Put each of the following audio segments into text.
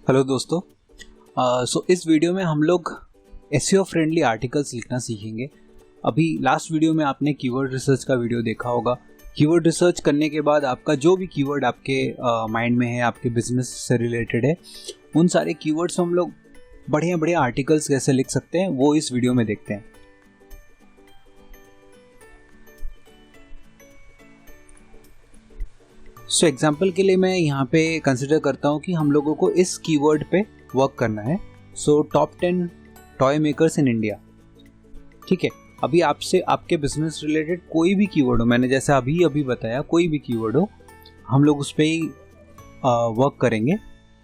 Hello दोस्तों, इस video में हम लोग एसईओ फ्रेंडली आर्टिकल्स लिखना सीखेंगे। अभी लास्ट वीडियो में आपने कीवर्ड रिसर्च का वीडियो देखा होगा। कीवर्ड रिसर्च करने के बाद आपका जो भी कीवर्ड आपके माइंड में है, आपके बिजनेस से रिलेटेड है, उन सारे कीवर्ड्स हम लोग बढ़िया बढ़िया आर्टिकल्स कैसे लिख सकते हैं वो इस वीडियो में देखते हैं। एग्जाम्पल के लिए मैं यहाँ पे कंसिडर करता हूँ कि हम लोगों को इस कीवर्ड पे वर्क करना है। Top 10 toy makers in India. ठीक है, अभी आपसे आपके बिजनेस रिलेटेड कोई भी कीवर्ड हो, मैंने जैसा अभी बताया, कोई भी कीवर्ड हो, हम लोग उस पर ही वर्क करेंगे।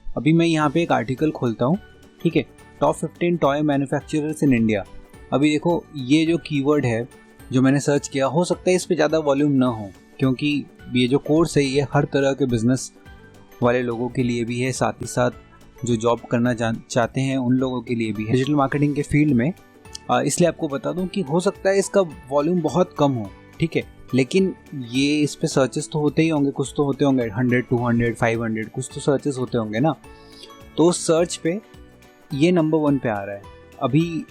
अभी मैं यहाँ पे एक आर्टिकल खोलता हूँ। ठीक है, top 15 toy manufacturers in India. अभी देखो, ये जो कीवर्ड है जो मैंने सर्च किया, हो सकता है इस पर ज़्यादा वॉल्यूम ना हो, क्योंकि ये जो कोर्स है ये हर तरह के बिजनेस वाले लोगों के लिए भी है, साथ ही साथ जो जॉब करना चाहते हैं उन लोगों के लिए भी है डिजिटल मार्केटिंग के फील्ड में। इसलिए आपको बता दूं कि हो सकता है इसका वॉल्यूम बहुत कम हो। ठीक है, लेकिन ये इस पे सर्चेस तो होते ही होंगे, कुछ तो होते होंगे, 100, 200, 500 कुछ तो सर्चेस होते होंगे ना। तो सर्च पे ये नंबर 1 पे आ रहा है। अभी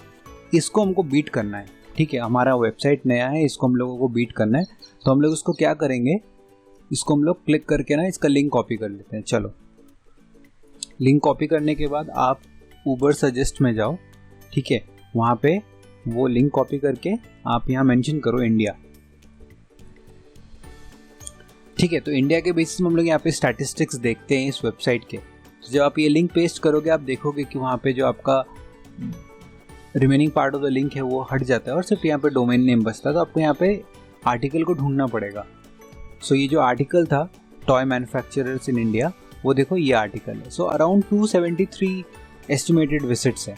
इसको हमको बीट करना है। ठीक है, हमारा वेबसाइट नया है, इसको हम लोगों को बीट करना है। तो हम लोग इसको क्या करेंगे, इसको हम लोग क्लिक करके ना इसका लिंक कॉपी कर लेते हैं। चलो, लिंक कॉपी करने के बाद आप ऊबर सजेस्ट में जाओ। ठीक है, वहाँ पे वो लिंक कॉपी करके आप यहाँ मेंशन करो इंडिया। ठीक है, तो इंडिया के बेसिस में हम लोग यहाँ पे स्टैटिस्टिक्स देखते हैं इस वेबसाइट के। तो जब आप ये लिंक पेस्ट करोगे, आप देखोगे कि वहाँ पे जो आपका remaining part of the link है वो हट जाता है और सिर्फ यहाँ पे डोमेन नेम बचता है। तो आपको यहाँ पे आर्टिकल को ढूंढना पड़ेगा। ये जो आर्टिकल था टॉय मैन्युफैक्चरर्स इन इंडिया, वो देखो ये आर्टिकल है। अराउंड 273 एस्टिमेटेड विजिट्स है।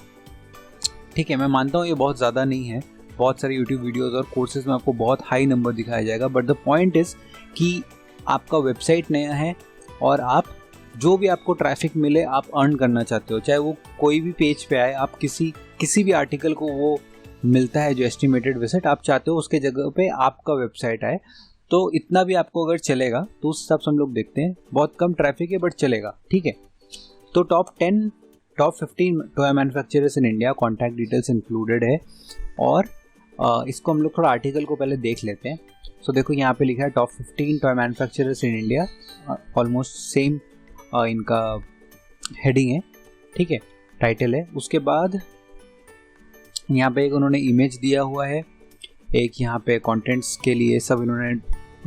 ठीक है, मैं मानता हूँ ये बहुत ज़्यादा नहीं है। बहुत सारे यूट्यूब वीडियोस और कोर्सेज में आपको बहुत हाई नंबर दिखाया जाएगा, बट द पॉइंट इज़ कि आपका वेबसाइट नया है और आप जो भी आपको ट्रैफिक मिले आप अर्न करना चाहते हो, चाहे वो कोई भी पेज पे आए, आप किसी भी आर्टिकल को वो मिलता है जो एस्टिमेटेड विजिट आप चाहते हो उसके जगह पे आपका वेबसाइट आए। तो इतना भी आपको अगर चलेगा तो उस हिसाब से हम लोग देखते हैं। बहुत कम ट्रैफिक है बट चलेगा। ठीक है, तो top 15 toy manufacturers in India, contact details included है। और इसको हम लोग थोड़ा आर्टिकल को पहले देख लेते हैं। देखो यहाँ पे लिखा है top 15 toy manufacturers in India, almost same इनका हेडिंग है। ठीक है, टाइटल है। उसके बाद यहाँ पे एक उन्होंने इमेज दिया हुआ है, एक यहाँ पे कंटेंट्स के लिए सब इन्होंने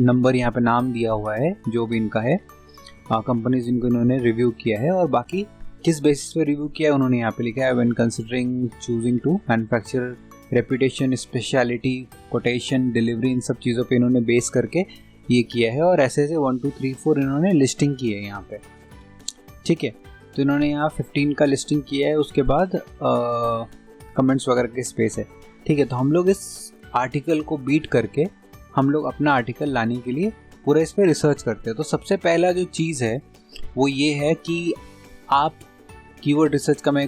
नंबर यहाँ पे नाम दिया हुआ है जो भी इनका है, कंपनीज जिनको इन्होंने रिव्यू किया है, और बाकी किस बेसिस पे रिव्यू किया है उन्होंने यहाँ पे लिखा है। When considering choosing to manufacture, reputation, speciality, quotation, delivery, इन सब चीज़ों पे इन्होंने बेस करके ये किया है। और ऐसे 1 2 3 4 इन्होंने लिस्टिंग की है यहाँ पे। ठीक है, तो इन्होंने यहाँ 15 का लिस्टिंग किया है। उसके बाद कमेंट्स वगैरह के स्पेस है। ठीक है, तो हम लोग इस आर्टिकल को बीट करके हम लोग अपना आर्टिकल लाने के लिए पूरा इस पर रिसर्च करते हैं। तो सबसे पहला जो चीज़ है वो ये है कि आप कीवर्ड रिसर्च का मैं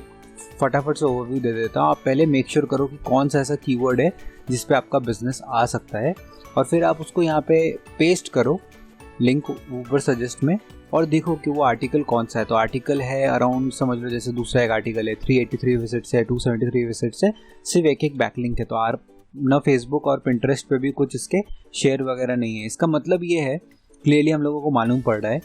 फटाफट से ओवरव्यू दे देता हूँ। आप पहले मेक श्योर करो कि कौन सा ऐसा कीवर्ड है जिस पे आपका बिजनेस आ सकता है, और फिर आप उसको यहाँ पे पेस्ट करो लिंक ऊपर सजेस्ट में, और देखो कि वो आर्टिकल कौन सा है। तो आर्टिकल है अराउंड, समझ लो जैसे दूसरा एक आर्टिकल है 383 विजिट्स है, 273 विजिट्स है, सिर्फ एक बैकलिंक है। तो आप ना फेसबुक और पिंटरेस्ट पे भी कुछ इसके शेयर वगैरह नहीं है। इसका मतलब ये है, क्लियरली हम लोगों को मालूम पड़ रहा है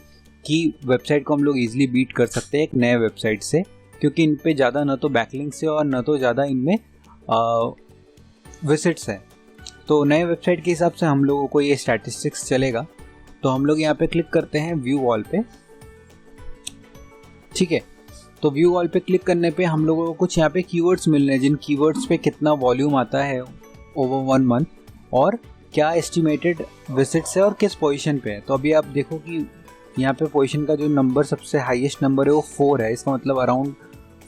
कि वेबसाइट को हम लोग ईजिली बीट कर सकते हैं एक नए वेबसाइट से, क्योंकि इन पे ज़्यादा ना तो बैकलिंक्स है और ना तो ज़्यादा इनमें विजिट्स है। तो नए वेबसाइट के हिसाब से हम लोगों को ये स्टैटिस्टिक्स चलेगा। तो हम लोग यहाँ पे क्लिक करते हैं व्यू ऑल पे। ठीक है, तो व्यू ऑल पे क्लिक करने पे हम लोगों को कुछ यहाँ पे कीवर्ड्स मिल रहे हैं, जिन कीवर्ड्स पे कितना वॉल्यूम आता है ओवर 1 मंथ और क्या एस्टिमेटेड विजिट्स है और किस पोजीशन पे है। तो अभी आप देखो कि यहाँ पे पोजीशन का जो नंबर सबसे हाईएस्ट नंबर है वो 4 है। इसका मतलब अराउंड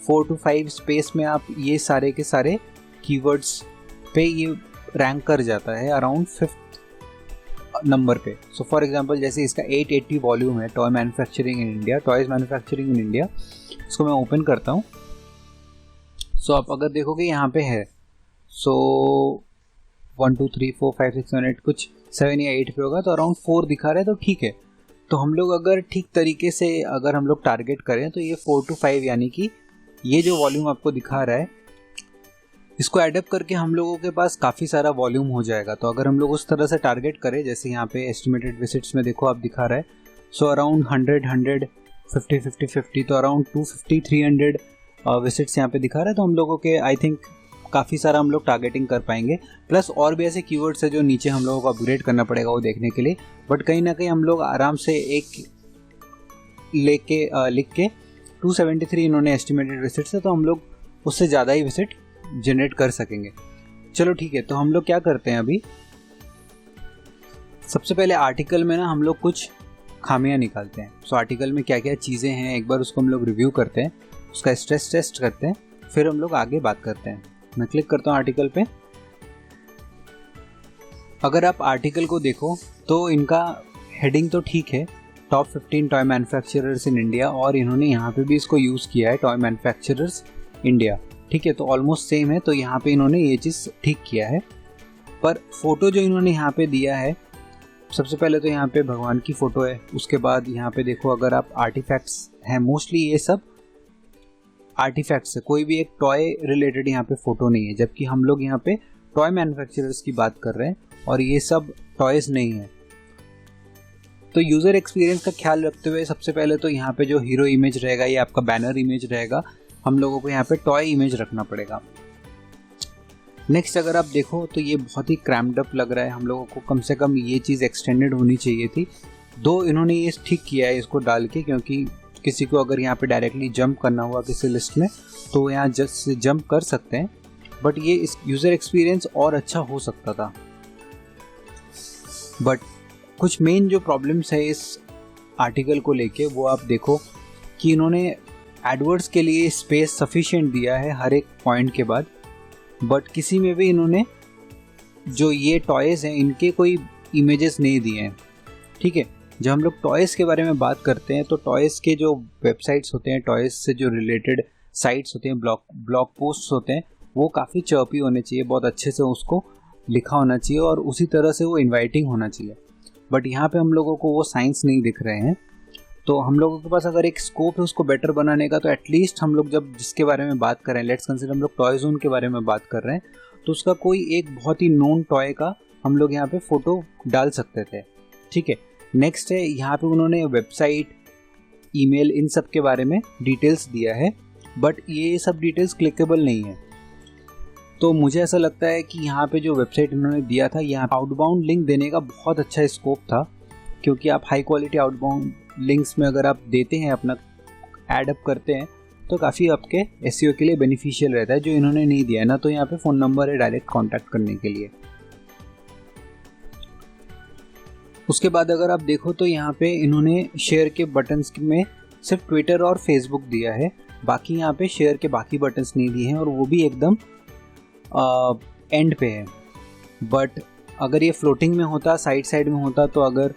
4 to 5 स्पेस में आप ये सारे के सारे कीवर्ड्स पे ये रैंक कर जाता है अराउंड 5th नंबर पे। सो फॉर एग्जांपल जैसे इसका 880 वॉल्यूम है, toy manufacturing in India, toys manufacturing in India. इसको मैं ओपन करता हूँ। आप अगर देखोगे यहाँ पे है 1 2 3 4 5 6 7 8 कुछ 7 या 8 पे होगा, तो अराउंड 4 दिखा रहा है। तो ठीक है, तो हम लोग अगर ठीक तरीके से अगर हम लोग टारगेट करें तो ये 4 to 5 यानी कि ये जो वॉल्यूम आपको दिखा रहा है इसको एडअप करके हम लोगों के पास काफ़ी सारा वॉल्यूम हो जाएगा। तो अगर हम लोग उस तरह से टारगेट करें, जैसे यहाँ पे एस्टिमेटेड विजिट्स में देखो आप दिखा रहा है, सो अराउंड 100, 50, तो अराउंड 250, 300 विजिट्स यहाँ पे दिखा रहा है। तो हम लोगों के आई थिंक काफ़ी सारा हम लोग टारगेटिंग कर पाएंगे। प्लस और भी ऐसे कीवर्ड्स है जो नीचे हम लोगों को अपग्रेड करना पड़ेगा वो देखने के लिए, बट कहीं ना कहीं हम लोग आराम से एक लिख के 273 इन्होंने एस्टिमेटेड विजिट्स है, तो हम लोग उससे ज़्यादा ही विजिट जनरेट कर सकेंगे। चलो ठीक है, तो हम लोग क्या करते हैं अभी, सबसे पहले आर्टिकल में ना हम लोग कुछ खामियां निकालते हैं। सो आर्टिकल में क्या क्या चीज़ें हैं एक बार उसको हम लोग रिव्यू करते हैं, उसका स्ट्रेस टेस्ट करते हैं, फिर हम लोग आगे बात करते हैं। मैं क्लिक करता हूँ आर्टिकल पे। अगर आप आर्टिकल को देखो तो इनका हेडिंग तो ठीक है, top 15 toy manufacturers in India, और इन्होंने यहाँ पे भी इसको यूज़ किया है, टॉय मैन्युफैक्चरर्स इंडिया, ठीक है, तो ऑलमोस्ट सेम है। तो यहाँ पे इन्होंने ये चीज़ ठीक किया है। पर फोटो जो इन्होंने यहाँ पे दिया है, सबसे पहले तो यहाँ पे भगवान की फ़ोटो है, उसके बाद यहाँ पे देखो अगर आप आर्टिफैक्ट्स हैं, मोस्टली ये सब आर्टिफैक्ट्स है, कोई भी एक टॉय रिलेटेड यहाँ पे फ़ोटो नहीं है, जबकि हम लोग यहाँ पे टॉय मैन्युफैक्चरर्स की बात कर रहे हैं और ये सब टॉयज़ नहीं है। तो यूज़र एक्सपीरियंस का ख्याल रखते हुए सबसे पहले तो यहाँ पे जो हीरो इमेज रहेगा, ये आपका बैनर इमेज रहेगा, हम लोगों को यहाँ पे टॉय इमेज रखना पड़ेगा। नेक्स्ट अगर आप देखो तो ये बहुत ही क्रैम्ड अप लग रहा है, हम लोगों को कम से कम ये चीज़ एक्सटेंडेड होनी चाहिए थी। दो इन्होंने ये ठीक किया है इसको डाल के, क्योंकि किसी को अगर यहाँ पे डायरेक्टली जंप करना हुआ किसी लिस्ट में तो यहाँ जस्ट जंप कर सकते हैं, बट ये इस यूज़र एक्सपीरियंस और अच्छा हो सकता था। बट कुछ मेन जो प्रॉब्लम्स है इस आर्टिकल को लेके वो आप देखो कि इन्होंने एडवर्ड्स के लिए स्पेस सफिशिएंट दिया है हर एक पॉइंट के बाद, बट किसी में भी इन्होंने जो ये टॉयज़ हैं इनके कोई इमेजेस नहीं दिए हैं, ठीक है। जब हम लोग टॉयज़ के बारे में बात करते हैं तो टॉयज़ के जो वेबसाइट्स होते हैं, टॉयज़ से जो रिलेटेड साइट्स होते हैं, ब्लॉग पोस्ट्स होते हैं, वो काफ़ी चर्पी होने चाहिए, बहुत अच्छे से उसको लिखा होना चाहिए और उसी तरह से वो इन्वाइटिंग होना चाहिए। बट यहाँ पे हम लोगों को वो साइंस नहीं दिख रहे हैं। तो हम लोगों के पास अगर एक स्कोप है उसको बेटर बनाने का, तो एटलीस्ट हम लोग जब जिसके बारे में बात कर रहे हैं, लेट्स कंसीडर हम लोग टॉय जोन के बारे में बात कर रहे हैं, तो उसका कोई एक बहुत ही नोन टॉय का हम लोग यहाँ पे फ़ोटो डाल सकते थे, ठीक है। नेक्स्ट है यहाँ पे उन्होंने वेबसाइट, ईमेल, इन सब के बारे में डिटेल्स दिया है, बट ये सब डिटेल्स क्लिकेबल नहीं है। तो मुझे ऐसा लगता है कि यहाँ पे जो वेबसाइट उन्होंने दिया था, यहाँ आउटबाउंड लिंक देने का बहुत अच्छा स्कोप था, क्योंकि आप हाई क्वालिटी आउटबाउंड लिंक्स में अगर आप देते हैं, अपना ऐड अप करते हैं, तो काफ़ी आपके एसईओ के लिए बेनिफिशियल रहता है, जो इन्होंने नहीं दिया है ना। तो यहाँ पे फ़ोन नंबर है डायरेक्ट कॉन्टैक्ट करने के लिए। उसके बाद अगर आप देखो तो यहाँ पे इन्होंने शेयर के बटन्स में सिर्फ ट्विटर और फेसबुक दिया है, बाकी यहाँ पे शेयर के बाकी बटन्स नहीं दिए हैं, और वो भी एकदम एंड पे है। बट अगर ये फ्लोटिंग में होता, साइड में होता, तो अगर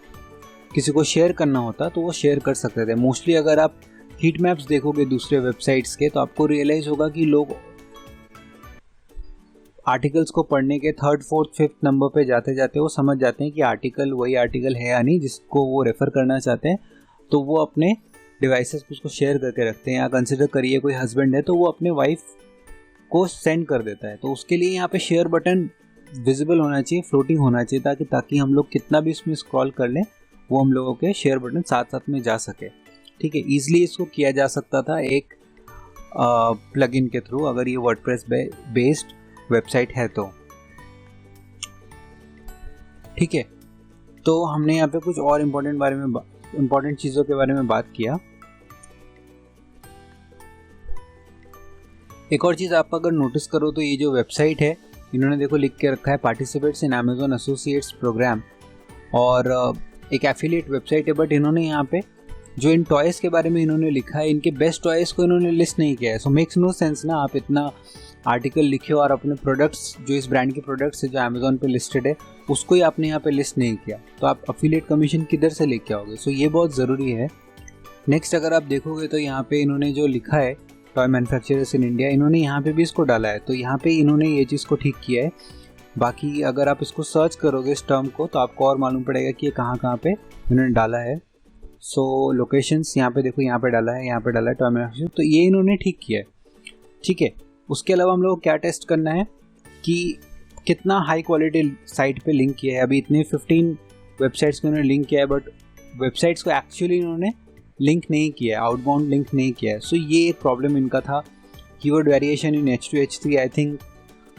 किसी को शेयर करना होता तो वो शेयर कर सकते थे। मोस्टली अगर आप हीट मैप्स देखोगे दूसरे वेबसाइट्स के, तो आपको रियलाइज़ होगा कि लोग आर्टिकल्स को पढ़ने के 3rd, 4th, 5th नंबर पे जाते जाते वो समझ जाते हैं कि आर्टिकल वही आर्टिकल है या नहीं जिसको वो रेफ़र करना चाहते हैं, तो वो अपने डिवाइसेस पर उसको शेयर करके रखते हैं। या कंसिडर करिए कोई हस्बैंड है तो वो अपने वाइफ को सेंड कर देता है, तो उसके लिए यहाँ पे शेयर बटन विजिबल होना चाहिए, फ्लोटिंग होना चाहिए, ताकि हम लोग कितना भी इसमें स्क्रॉल कर लें वो हम लोगों के शेयर बटन साथ साथ में जा सके, ठीक है। ईजिली इसको किया जा सकता था एक प्लगइन के थ्रू, अगर ये वर्डप्रेस बेस्ड वेबसाइट है तो, ठीक है। तो हमने यहाँ पे कुछ और इम्पोर्टेंट चीज़ों के बारे में बात किया। एक और चीज़ आप अगर नोटिस करो तो ये जो वेबसाइट है, इन्होंने देखो लिख के रखा है participates in Amazon Associates programme, और एक एफिलिएट वेबसाइट है, बट इन्होंने यहाँ पे जो इन टॉयज़ के बारे में इन्होंने लिखा है, इनके बेस्ट टॉयज़ को इन्होंने लिस्ट नहीं किया है। सो मेक्स नो सेंस ना, आप इतना आर्टिकल लिखे और अपने प्रोडक्ट्स, जो इस ब्रांड के प्रोडक्ट्स है जो अमेज़ॉन पे लिस्टेड है, उसको ही आपने यहाँ पे लिस्ट नहीं किया, तो आप एफिलिएट कमीशन किधर से लेके आओगे। सो ये बहुत ज़रूरी है। नेक्स्ट अगर आप देखोगे तो यहाँ पे इन्होंने जो लिखा है टॉय मैन्युफैक्चरर्स इन इंडिया, इन्होंने यहाँ पे भी इसको डाला है, तो यहाँ पे इन्होंने ये चीज़ को ठीक किया है। बाकी अगर आप इसको सर्च करोगे इस टर्म को, तो आपको और मालूम पड़ेगा कि ये कहाँ पे इन्होंने डाला है। सो लोकेशंस यहाँ पे देखो, यहाँ पे डाला है, यहाँ पे डाला है टॉय मैन्युफैक्चर, तो ये इन्होंने ठीक किया है, ठीक है। उसके अलावा हम लोग को क्या टेस्ट करना है कि कितना हाई क्वालिटी साइट पे लिंक किया है। अभी इतने 15 वेबसाइट्स को इन्होंने लिंक किया है, बट वेबसाइट्स को एक्चुअली इन्होंने लिंक नहीं किया है, आउटबाउंड लिंक नहीं किया है। सो ये एक प्रॉब्लम इनका था। Keyword variation in H2 H3 I think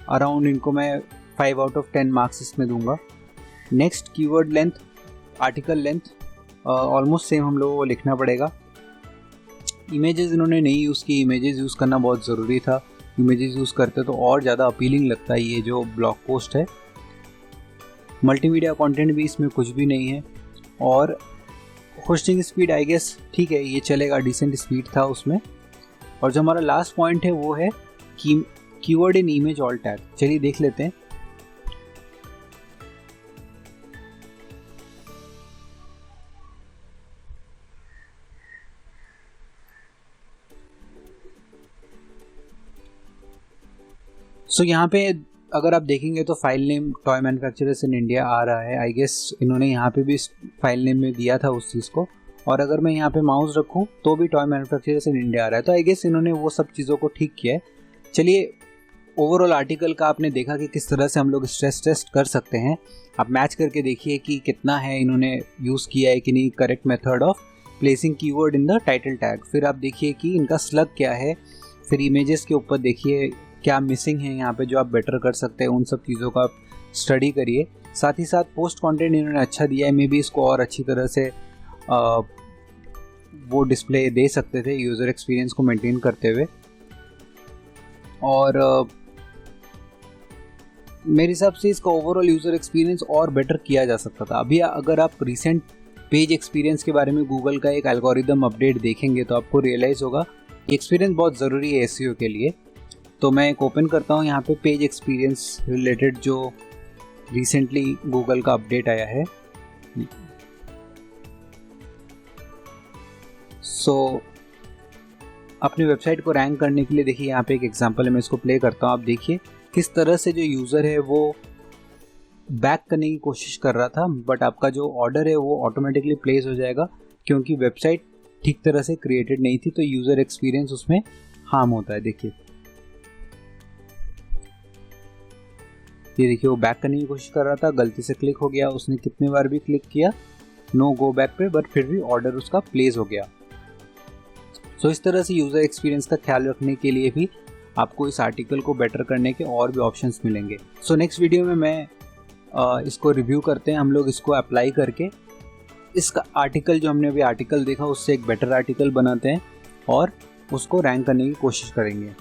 around इनको मैं 5 आउट ऑफ 10 मार्क्स इसमें दूंगा। Next keyword length, article length almost same हम लोगों को लिखना पड़ेगा। इमेजेस इन्होंने नहीं यूज़ की, इमेजेस यूज़ करना बहुत ज़रूरी था। इमेजेस यूज़ करते तो और ज़्यादा अपीलिंग लगता है ये जो ब्लॉग पोस्ट है। मल्टीमीडिया कंटेंट भी इसमें कुछ भी नहीं है। और होस्टिंग स्पीड आई गेस ठीक है, ये चलेगा, डिसेंट स्पीड था उसमें। और जो हमारा लास्ट पॉइंट है वो है कि कीवर्ड इन इमेज ऑल टैग। चलिए देख लेते हैं। सो यहाँ पे अगर आप देखेंगे तो file name toy manufacturers in India आ रहा है। आई गेस इन्होंने यहाँ पे भी फाइल नेम में दिया था उस चीज़ को। और अगर मैं यहाँ पे माउस रखूँ तो भी टॉय मैन्युफैक्चरर्स इन इंडिया आ रहा है। तो आई गेस इन्होंने वो सब चीज़ों को ठीक किया है। चलिए, ओवरऑल आर्टिकल का आपने देखा कि किस तरह से हम लोग स्ट्रेस टेस्ट कर सकते हैं। आप मैच करके देखिए कि कितना है इन्होंने यूज़ किया है कि नहीं, correct method of placing keyword in the title tag. फिर आप देखिए कि इनका स्लग क्या है। फिर इमेजेस के ऊपर देखिए क्या मिसिंग है यहाँ पे जो आप बेटर कर सकते हैं। उन सब चीज़ों का आप स्टडी करिए। साथ ही साथ पोस्ट कंटेंट इन्होंने अच्छा दिया है, मे बी इसको और अच्छी तरह से वो डिस्प्ले दे सकते थे यूज़र एक्सपीरियंस को मेंटेन करते हुए। और मेरे हिसाब से इसका ओवरऑल यूज़र एक्सपीरियंस और बेटर किया जा सकता था। अभी अगर आप रिसेंट पेज एक्सपीरियंस के बारे में गूगल का एक एल्गोरिदम अपडेट देखेंगे तो आपको रियलाइज़ होगा कि एक्सपीरियंस बहुत ज़रूरी है SEO के लिए। तो मैं एक ओपन करता हूँ यहाँ पे पेज एक्सपीरियंस रिलेटेड जो रिसेंटली गूगल का अपडेट आया है। सो अपनी वेबसाइट को रैंक करने के लिए देखिए यहाँ पे एक एग्जांपल है, मैं इसको प्ले करता हूँ। आप देखिए किस तरह से जो यूज़र है वो बैक करने की कोशिश कर रहा था, बट आपका जो ऑर्डर है वो ऑटोमेटिकली प्लेस हो जाएगा क्योंकि वेबसाइट ठीक तरह से क्रिएटेड नहीं थी। तो यूज़र एक्सपीरियंस उसमें हार्म होता है। देखिए ये देखिए वो बैक करने की कोशिश कर रहा था, गलती से क्लिक हो गया। उसने कितने बार भी क्लिक किया नो गो बैक पे, बट फिर भी ऑर्डर उसका प्लेस हो गया। सो इस तरह से यूज़र एक्सपीरियंस का ख्याल रखने के लिए भी आपको इस आर्टिकल को बेटर करने के और भी ऑप्शंस मिलेंगे। सो नेक्स्ट वीडियो में मैं इसको रिव्यू करते हैं, हम लोग इसको अप्लाई करके इसका आर्टिकल जो हमने अभी आर्टिकल देखा उससे एक बेटर आर्टिकल बनाते हैं और उसको रैंक करने की कोशिश करेंगे।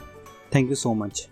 Thank you so much.